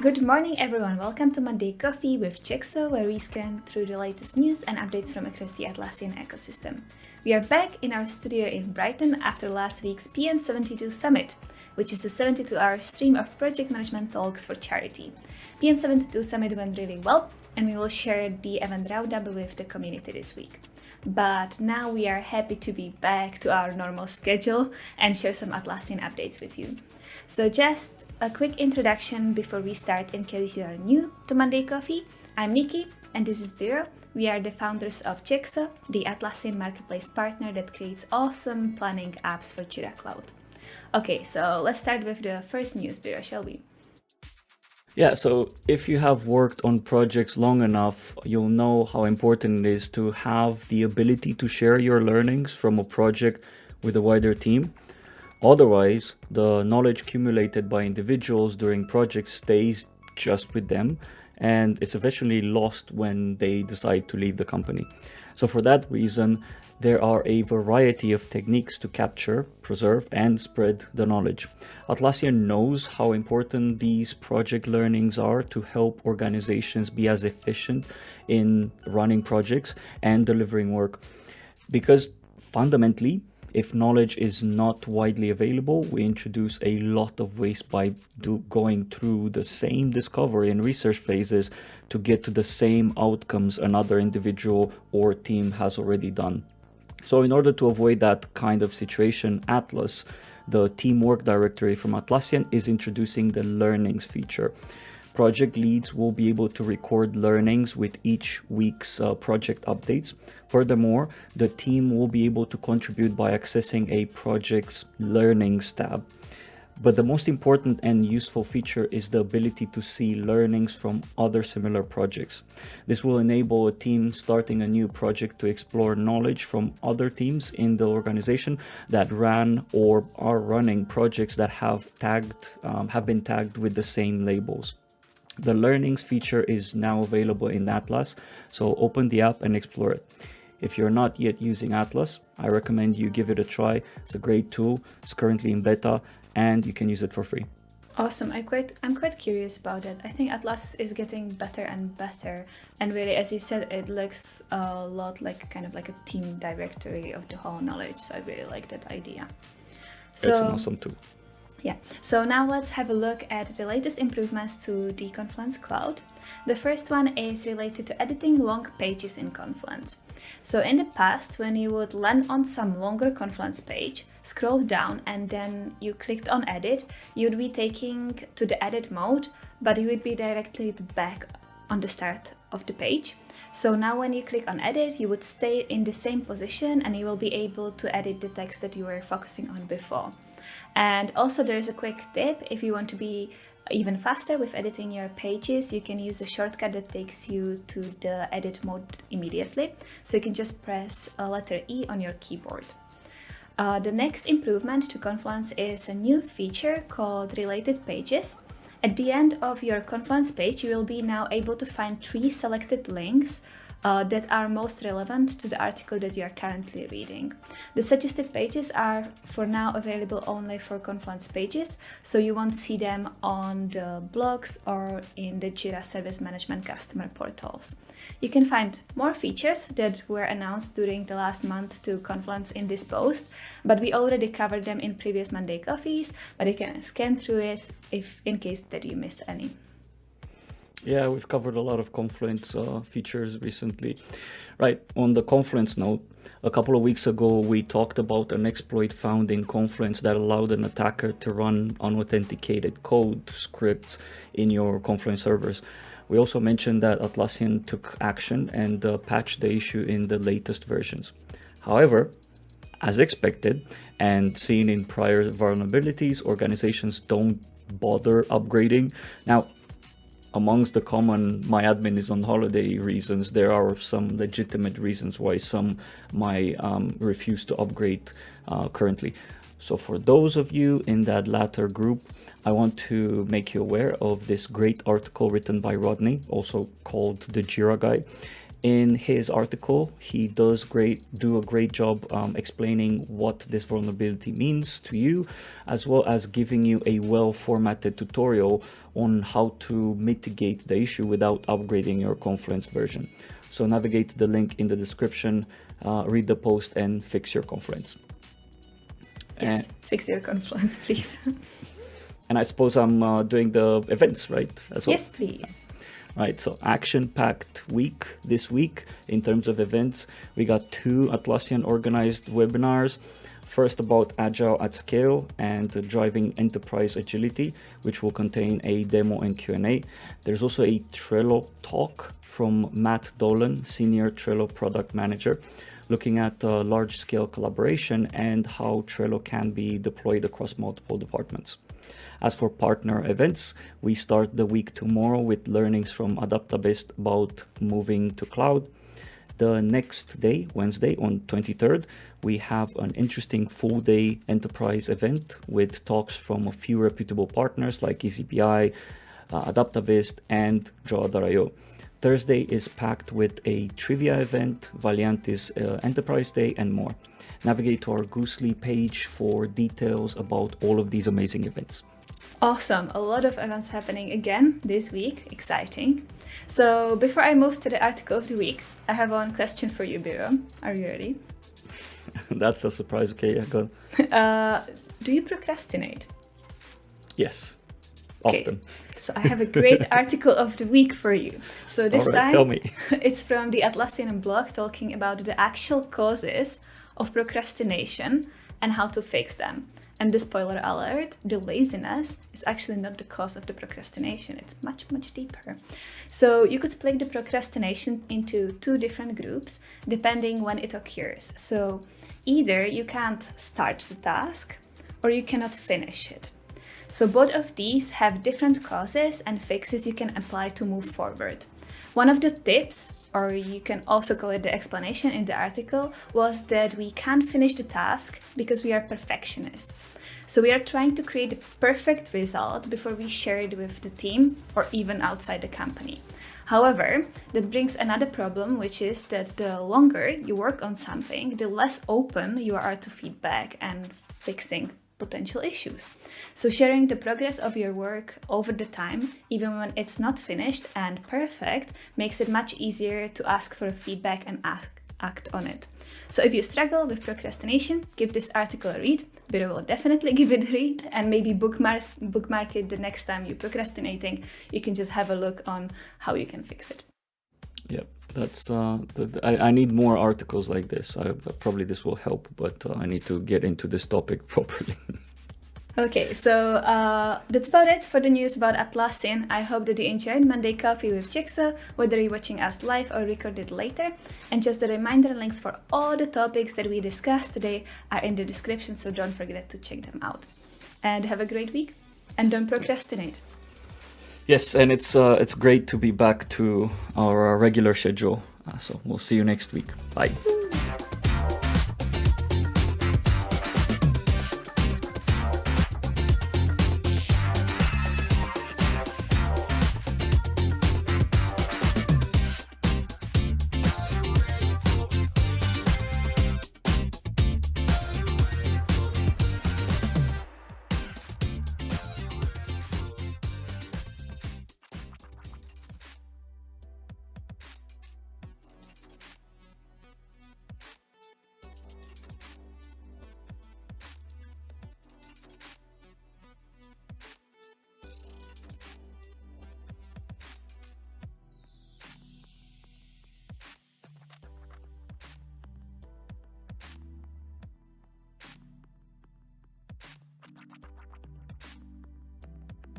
Good morning, everyone. Welcome to Monday Coffee with Jexo, where we scan through the latest news and updates from across the Atlassian ecosystem. We are back in our studio in Brighton after last week's PM72 Summit, which is a 72-hour stream of project management talks for charity. PM72 Summit went really well, and we will share the event roundup with the community this week. But now we are happy to be back to our normal schedule and share some Atlassian updates with you. So just a quick introduction before we start in case you are new to Monday Coffee. I'm Nikki and this is Biro. We are the founders of Jexo, the Atlassian marketplace partner that creates awesome planning apps for Jira Cloud. Okay, so let's start with the first news, Biro, shall we? Yeah, so if you have worked on projects long enough, you'll know how important it is to have the ability to share your learnings from a project with a wider team. Otherwise, the knowledge accumulated by individuals during projects stays just with them and it's eventually lost when they decide to leave the company. So for that reason, there are a variety of techniques to capture, preserve, and spread the knowledge. Atlassian knows how important these project learnings are to help organizations be as efficient in running projects and delivering work. Because fundamentally, if knowledge is not widely available, we introduce a lot of waste by going through the same discovery and research phases to get to the same outcomes another individual or team has already done. So in order to avoid that kind of situation, Atlas, the teamwork directory from Atlassian, is introducing the learnings feature. Project leads will be able to record learnings with each week's project updates. Furthermore, the team will be able to contribute by accessing a project's learnings tab. But the most important and useful feature is the ability to see learnings from other similar projects. This will enable a team starting a new project to explore knowledge from other teams in the organization that ran or are running projects that have been tagged with the same labels. The learnings feature is now available in Atlas, so open the app and explore it. If you're not yet using Atlas, I recommend you give it a try. It's a great tool. It's currently in beta and you can use it for free. Awesome. I'm quite curious about it. I think Atlas is getting better and better, and really, as you said, it looks a lot like kind of like a team directory of the whole knowledge. So I really like that idea. It's an awesome tool. Yeah, so now let's have a look at the latest improvements to the Confluence Cloud. The first one is related to editing long pages in Confluence. So in the past, when you would land on some longer Confluence page, scroll down and then you clicked on edit, you would be taken to the edit mode, but you would be directed back on the start of the page. So now when you click on edit, you would stay in the same position and you will be able to edit the text that you were focusing on before. And also there is a quick tip: if you want to be even faster with editing your pages, you can use a shortcut that takes you to the edit mode immediately. So you can just press letter E on your keyboard. The next improvement to Confluence is a new feature called Related Pages. At the end of your Confluence page, you will be now able to find 3 selected links that are most relevant to the article that you are currently reading. The suggested pages are for now available only for Confluence pages, so you won't see them on the blogs or in the Jira Service Management customer portals. You can find more features that were announced during the last month to Confluence in this post, but we already covered them in previous Monday Coffees, but you can scan through it if in case that you missed any. Yeah, we've covered a lot of Confluence features recently. Right, on the Confluence note, a couple of weeks ago, we talked about an exploit found in Confluence that allowed an attacker to run unauthenticated code scripts in your Confluence servers. We also mentioned that Atlassian took action and patched the issue in the latest versions. However, as expected and seen in prior vulnerabilities, organizations don't bother upgrading. Now, amongst the common "my admin is on holiday" reasons, there are some legitimate reasons why some might refuse to upgrade currently. So for those of you in that latter group, I want to make you aware of this great article written by Rodney, also called the Jira Guide. In his article, he does do a great job explaining what this vulnerability means to you, as well as giving you a well-formatted tutorial on how to mitigate the issue without upgrading your Confluence version. So navigate to the link in the description, read the post, and fix your Confluence. Yes, fix your Confluence, please. And I suppose I'm doing the events, right? As well. Yes, please. Right, so action-packed week this week in terms of events. We got 2 Atlassian organized webinars. First about Agile at Scale and driving enterprise agility, which will contain a demo and Q&A. There's also a Trello talk from Matt Dolan, Senior Trello Product Manager, looking at large-scale collaboration and how Trello can be deployed across multiple departments. As for partner events, we start the week tomorrow with learnings from Adaptabest about moving to cloud. The next day, Wednesday on 23rd, we have an interesting full-day enterprise event with talks from a few reputable partners like EasyBI, Adaptabest, and Draw.io. Thursday is packed with a trivia event, Valiantis Enterprise Day, and more. Navigate to our Goosely page for details about all of these amazing events. Awesome, a lot of events happening again this week, exciting. So before I move to the article of the week, I have one question for you, Biro. Are you ready? That's a surprise, okay, yeah, go. Do you procrastinate? Yes, okay. Often. So I have a great article of the week for you. So this All right, time, tell me. It's from the Atlassian blog talking about the actual causes of procrastination and how to fix them. And the spoiler alert, the laziness is actually not the cause of the procrastination. It's much, much deeper. So you could split the procrastination into 2 different groups, depending when it occurs. So either you can't start the task or you cannot finish it. So both of these have different causes and fixes you can apply to move forward. One of the tips, or you can also call it the explanation in the article, was that we can't finish the task because we are perfectionists. So we are trying to create the perfect result before we share it with the team or even outside the company. However, that brings another problem, which is that the longer you work on something, the less open you are to feedback and fixing potential issues. So sharing the progress of your work over the time, even when it's not finished and perfect, makes it much easier to ask for feedback and act on it. So if you struggle with procrastination, give this article a read. Biro will definitely give it a read, and maybe bookmark it the next time you're procrastinating. You can just have a look on how you can fix it. Yeah, that's I need more articles like this. Probably this will help, but I need to get into this topic properly. Okay, so that's about it for the news about Atlassian. I hope that you enjoyed Monday Coffee with Jexo, whether you're watching us live or recorded later. And just a reminder, links for all the topics that we discussed today are in the description, so don't forget to check them out. And have a great week, and don't procrastinate. Yes, and it's great to be back to our regular schedule. So we'll see you next week. Bye.